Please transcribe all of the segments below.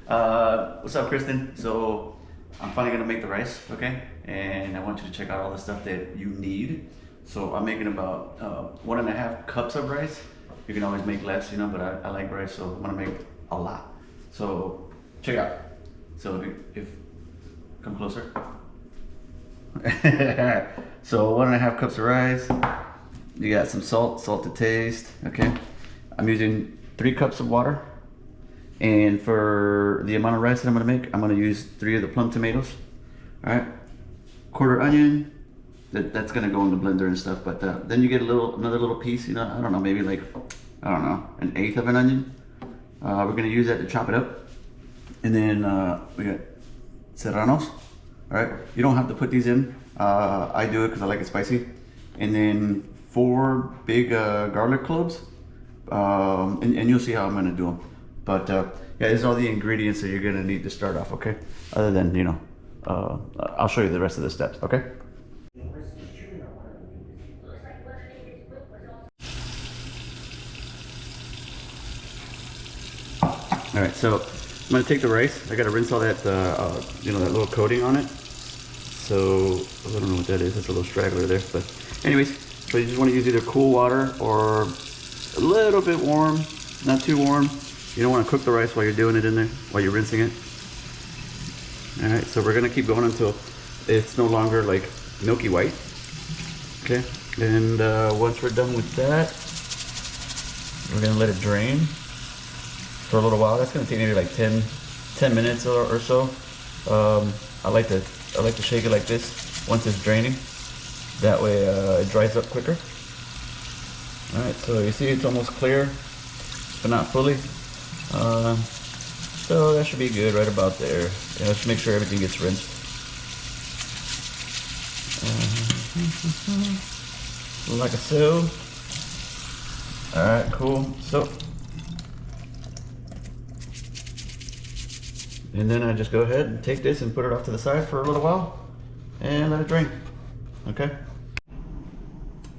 What's up, Kristen? So I'm finally gonna make the rice, okay? And I want you to check out all the stuff that you need. So I'm making about 1.5 cups of rice. You can always make less, you know, but I like rice, so I'm gonna make a lot. So check it out. So if come closer. So 1.5 cups of rice. You got some salt to taste, okay? I'm using 3 cups of water. And for the amount of rice that I'm gonna make, I'm gonna use 3 of the plum tomatoes. All right, quarter onion. That's gonna go in the blender and stuff. But then you get another little piece. You know, I don't know, maybe like, I don't know, 1/8 of an onion. We're gonna use that to chop it up. And then we got serranos. All right, you don't have to put these in. I do it because I like it spicy. And then 4 big garlic cloves. And you'll see how I'm gonna do them. But yeah, these are all the ingredients that you're gonna need to start off, okay? Other than, you know, I'll show you the rest of the steps, okay? All right, so I'm gonna take the rice. I gotta rinse all that, you know, that little coating on it. So, I don't know what that is. It's a little straggler there, but anyways, so you just wanna use either cool water or a little bit warm, not too warm. You don't want to cook the rice while you're doing it in there, while you're rinsing it. All right, so we're gonna keep going until it's no longer like milky white. Okay, and once we're done with that, we're gonna let it drain for a little while. That's gonna take maybe like 10 minutes or so. I like to shake it like this once it's draining. That way it dries up quicker. All right, so you see it's almost clear, but not fully. So that should be good right about there. Let's make sure everything gets rinsed. Like so. Alright, cool. So, and then I just go ahead and take this and put it off to the side for a little while and let it drain. Okay?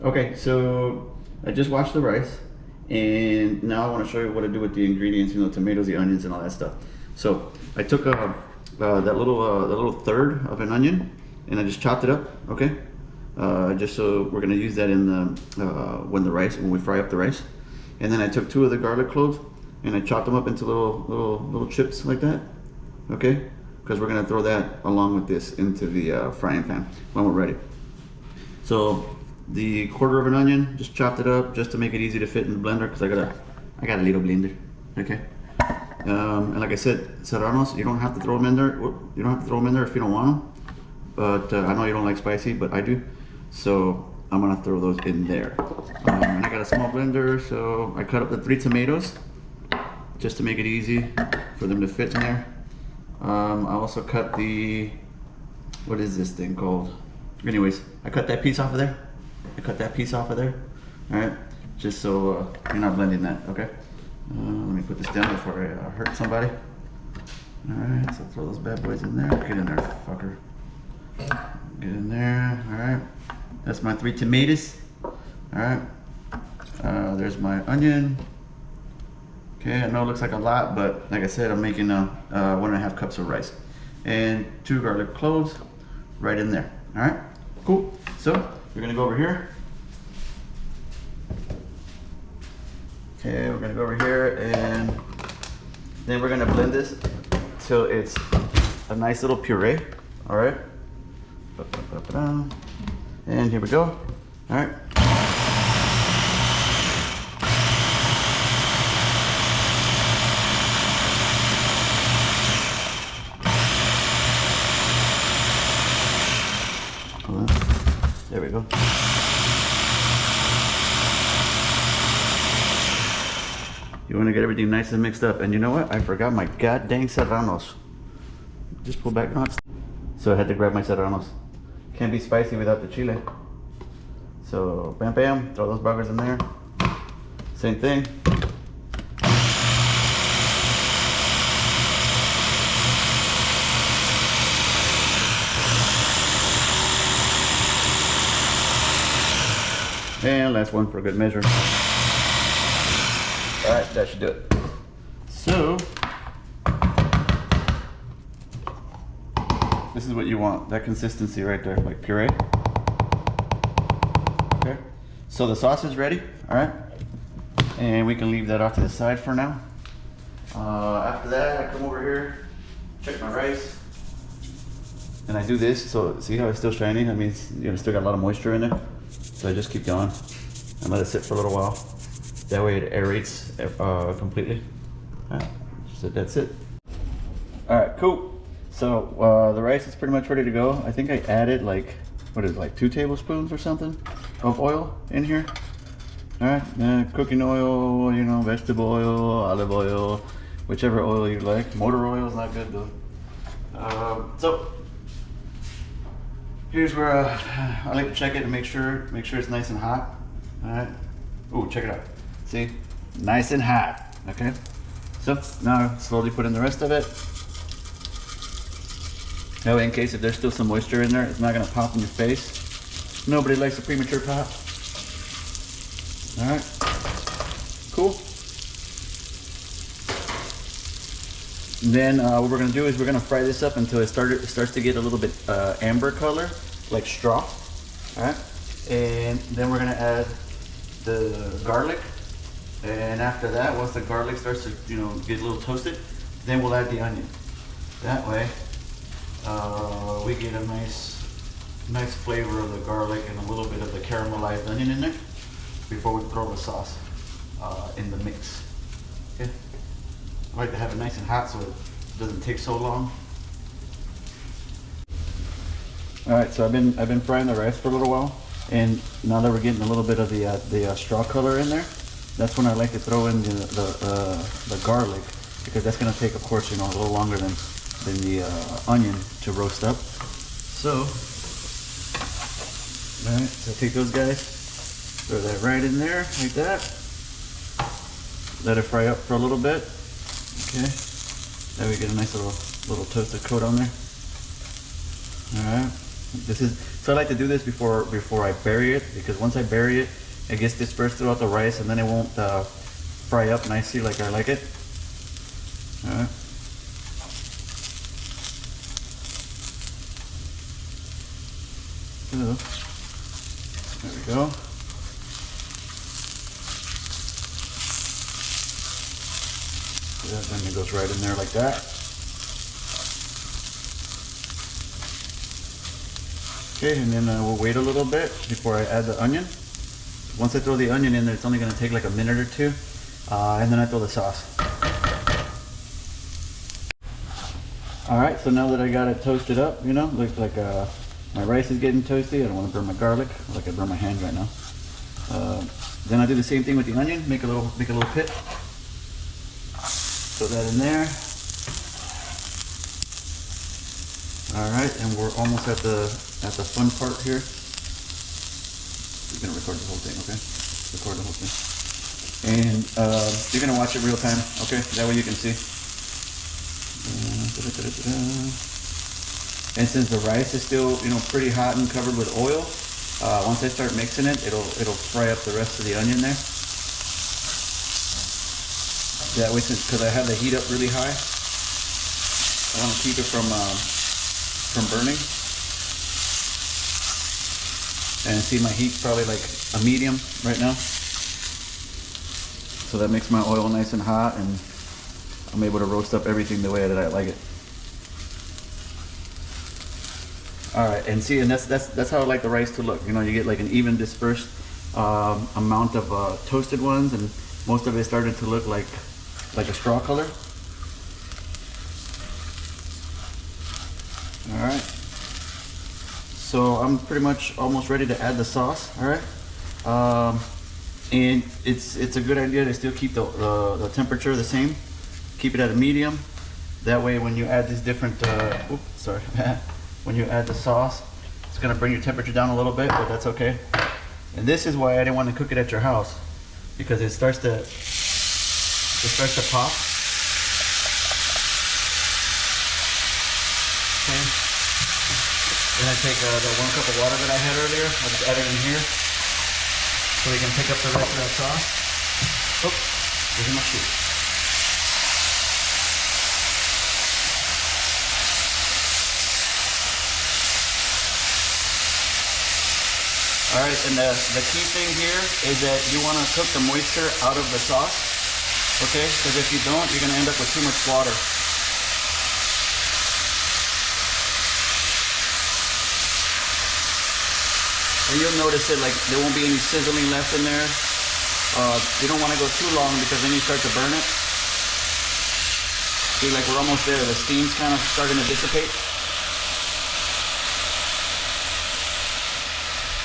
Okay, so I just washed the rice. And now I want to show you what to do with the ingredients, you know, tomatoes, the onions, and all that stuff. So I took that little third of an onion, and I just chopped it up. Okay, just so we're gonna use that in the when we fry up the rice. And then I took 2 of the garlic cloves, and I chopped them up into little chips like that. Okay, because we're gonna throw that along with this into the frying pan when we're ready. So the quarter of an onion, just chopped it up just to make it easy to fit in the blender because I got a little blender, okay? And like I said, serranos, you don't have to throw them in there. You don't have to throw them in there if you don't want them. But I know you don't like spicy, but I do. So I'm gonna throw those in there. And I got a small blender, so I cut up the 3 tomatoes just to make it easy for them to fit in there. I also cut what is this thing called? Anyways, I cut that piece off of there. All right, just so you're not blending that, okay? Let me put this down before I hurt somebody. All right, so throw those bad boys in there. Get in there, fucker. Get in there, all right. That's my 3 tomatoes, all right. There's my onion. Okay, I know it looks like a lot, but like I said, I'm making 1.5 cups of rice. And 2 garlic cloves right in there, all right? Cool, so we're gonna go over here. Okay, we're gonna go over here and then we're gonna blend this till it's a nice little puree, all right? And here we go, all right? There we go. You want to get everything nice and mixed up. And you know what? I forgot my god dang serranos. Just pull back knots. So I had to grab my serranos. Can't be spicy without the chile. So bam bam, throw those buggers in there. Same thing. And last one for good measure. All right, that should do it. So This is what you want, that consistency right there, like puree. Okay, so the sauce is ready, all right? And we can leave that off to the side for now. After that, I come over here, check my rice. And I do this, so see how it's still shiny? That means still got a lot of moisture in there. So I just keep going and let it sit for a little while. That way it aerates completely. All right, so that's it. All right, cool. So the rice is pretty much ready to go. I think I added like, what is it, like 2 tablespoons or something of oil in here. All right, cooking oil, vegetable oil, olive oil, whichever oil you like. Motor oil is not good though. So here's where I like to check it and make sure it's nice and hot. All right. Oh, check it out. See, nice and hot. Okay. So now slowly put in the rest of it. That way, in case if there's still some moisture in there, it's not gonna pop in your face. Nobody likes a premature pop. All right. Cool. And then what we're gonna do is we're gonna fry this up until it starts to get a little bit amber color, like straw. All right. And then we're gonna add the garlic. And after that, once the garlic starts to get a little toasted, then we'll add the onion. That way, we get a nice flavor of the garlic and a little bit of the caramelized onion in there before we throw the sauce in the mix. Okay. I like to have it nice and hot so it doesn't take so long. All right, so I've been frying the rice for a little while, and now that we're getting a little bit of the straw color in there, that's when I like to throw in the garlic, because that's going to take, of course, a little longer than the onion to roast up. So, all right, so take those guys, throw that right in there like that. Let it fry up for a little bit. Okay, then we get a nice little toasted coat on there. All right, so I like to do this before I bury it, because once I bury it, it gets dispersed throughout the rice, and then it won't fry up nicely like I like it. All right. So, there we go. Yeah, then it goes right in there like that. Okay, and then we'll wait a little bit before I add the onion. Once I throw the onion in there, it's only going to take like a minute or two, and then I throw the sauce. All right, so now that I got it toasted up, looks like my rice is getting toasty. I don't want to burn my garlic, like I burn my hand right now. Then I do the same thing with the onion. Make a little pit. Throw that in there. All right, and we're almost at the fun part here. You're gonna record the whole thing, okay? Record the whole thing. And you're gonna watch it real time, okay? That way you can see. And since the rice is still, pretty hot and covered with oil, once I start mixing it, it'll fry up the rest of the onion there. That way, because I have the heat up really high, I want to keep it from burning. And see, my heat's probably like a medium right now. So that makes my oil nice and hot, and I'm able to roast up everything the way that I like it. All right, and see, and that's how I like the rice to look. You get like an even dispersed amount of toasted ones, and most of it started to look like a straw color. All right. So I'm pretty much almost ready to add the sauce. All right. And it's a good idea to still keep the temperature the same. Keep it at a medium. That way, when you add these different, when you add the sauce, it's gonna bring your temperature down a little bit, but that's okay. And this is why I didn't want to cook it at your house, because it starts to pop. Okay. Then I take the 1 cup of water that I had earlier. I'll just add it in here, so we can pick up the rest of that sauce. Oh, there's my shoe. All right, and the key thing here is that you want to cook the moisture out of the sauce, okay? Because if you don't, you're going to end up with too much water. And you'll notice it, like there won't be any sizzling left in there. You don't want to go too long because then you start to burn it. See, like we're almost there. The steam's kind of starting to dissipate.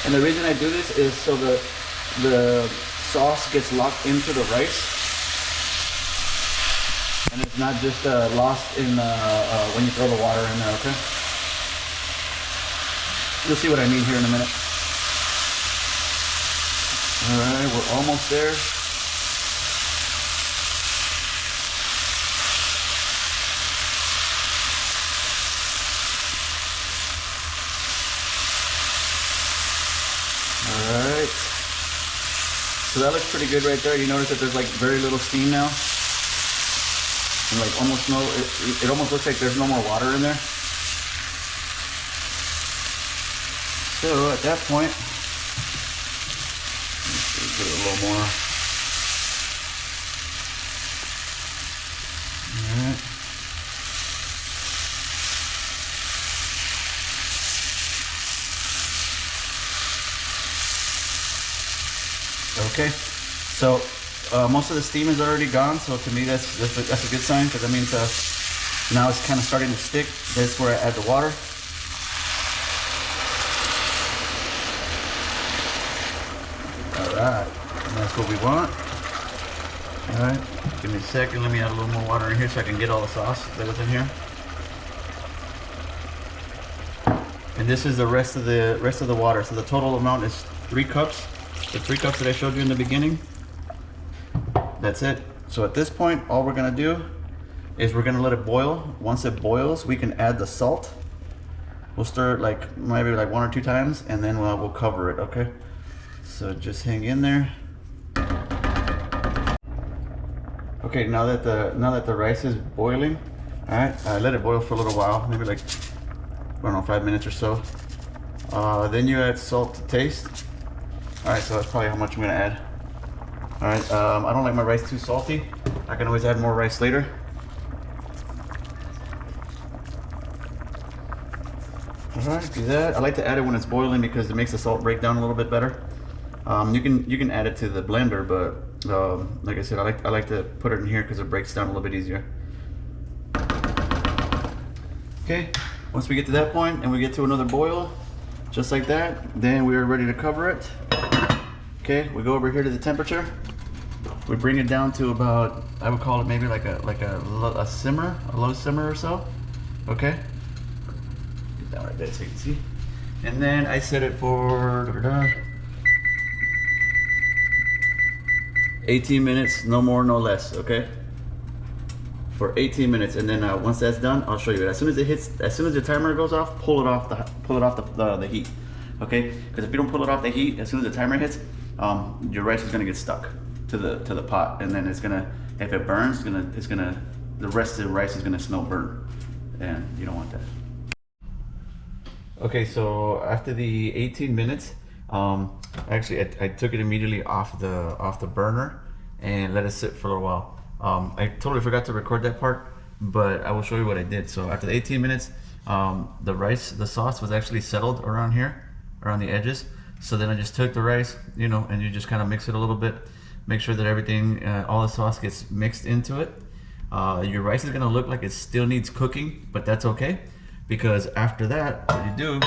And the reason I do this is so the sauce gets locked into the rice. And it's not just lost in when you throw the water in there, okay? You'll see what I mean here in a minute. All right, we're almost there. All right. So that looks pretty good right there. You notice that there's like very little steam now. And like almost no, it almost looks like there's no more water in there. So at that point, let's do a little more. All right. Okay, so most of the steam is already gone. So to me, that's a good sign because that means now it's kind of starting to stick. That's where I add the water. Alright, and that's what we want. Alright, give me a second, let me add a little more water in here so I can get all the sauce that was in here. And this is the rest of the water. So the total amount is 3 cups. The 3 cups that I showed you in the beginning. That's it. So at this point, all we're gonna do is we're gonna let it boil. Once it boils, we can add the salt. We'll stir it like maybe like 1 or 2 times, and then we'll cover it. Okay. So just hang in there. Okay, now that the rice is boiling, all right, I let it boil for a little while, maybe like, I don't know, 5 minutes or so. Then you add salt to taste. All right, so that's probably how much I'm gonna add. All right, I don't like my rice too salty. I can always add more rice later. All right, do that. I like to add it when it's boiling because it makes the salt break down a little bit better. You can add it to the blender, but like I said, I like to put it in here because it breaks down a little bit easier. Okay, once we get to that point and we get to another boil, just like that, then we are ready to cover it. Okay, we go over here to the temperature. We bring it down to about, I would call it maybe like a simmer, a low simmer or so. Okay, get that right there so you can see. And then I set it for 18 minutes, no more, no less. Okay, for 18 minutes, and then once that's done, I'll show you it. As soon as the timer goes off, pull it off the heat. Okay, because if you don't pull it off the heat, as soon as the timer hits, your rice is gonna get stuck to the pot, and then it's gonna, if it burns, the rest of the rice is gonna smell burnt, and you don't want that. Okay, so after the 18 minutes, actually I took it immediately off the burner and let it sit for a little while. I totally forgot to record that part, but I will show you what I did. So after the 18 minutes, the sauce was actually settled around here, around the edges. So then I just took the rice, and you just kind of mix it a little bit, make sure that everything, all the sauce gets mixed into it. Your rice is gonna look like it still needs cooking, but that's okay, because after that, what you do,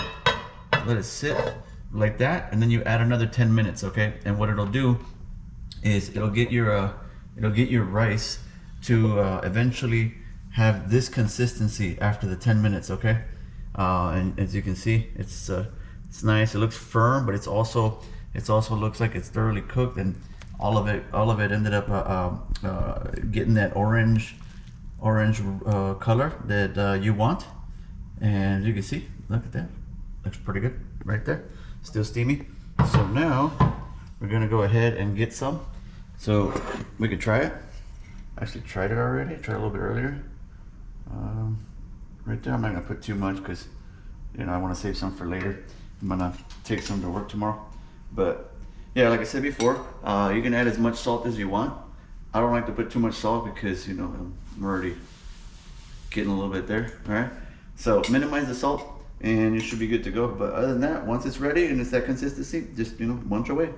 let it sit like that, and then you add another 10 minutes, okay? And what it'll do is it'll get your rice to eventually have this consistency after the 10 minutes, okay? And as you can see, it's nice. It looks firm, but it also looks like it's thoroughly cooked, and all of it ended up getting that orange color that you want. And you can see, look at that, looks pretty good right there, still steamy. So now we're gonna go ahead and get some, so we could try it. I actually tried it already, tried a little bit earlier. Right there, I'm not gonna put too much because I want to save some for later. I'm gonna take some to work tomorrow. But yeah, like I said before, you can add as much salt as you want. I don't like to put too much salt because, you know, I'm already getting a little bit there. All right, so minimize the salt and you should be good to go. But other than that, once it's ready and it's that consistency, just, you know, munch away.